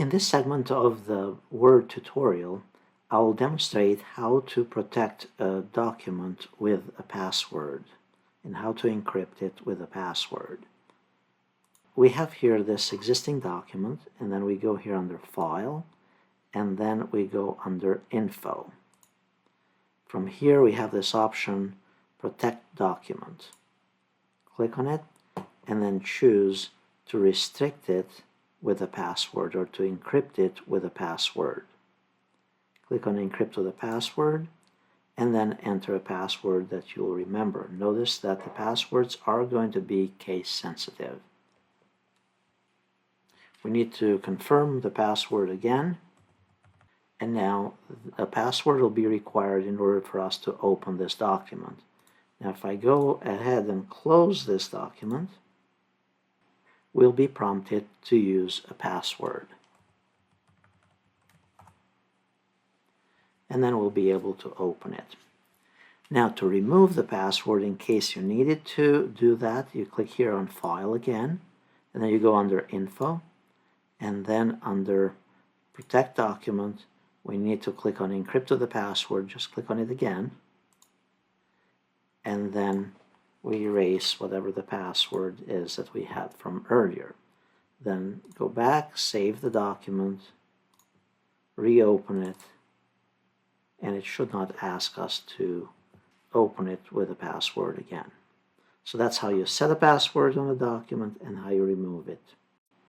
In this segment of the Word tutorial, I will demonstrate how to protect a document with a password and how to encrypt it with a password. We have here this existing document, and then we go here under File, and then we go under Info. From here we have this option, Protect Document. Click on it, and then choose to restrict it with a password or to encrypt it with a password. Click on Encrypt with a password, and then enter a password that you'll remember. Notice that the passwords are going to be case sensitive. We need to confirm the password again, and now a password will be required in order for us to open this document. Now if I go ahead and close this document, we'll be prompted to use a password. And then we'll be able to open it. Now to remove the password, in case you needed to do that, you click here on File again, and then you go under Info, and then under Protect Document, we need to click on Encrypt with the password. Just click on it again, and then we erase whatever the password is that we had from earlier. Then go back, save the document, reopen it, and it should not ask us to open it with a password again. So that's how you set a password on a document and how you remove it.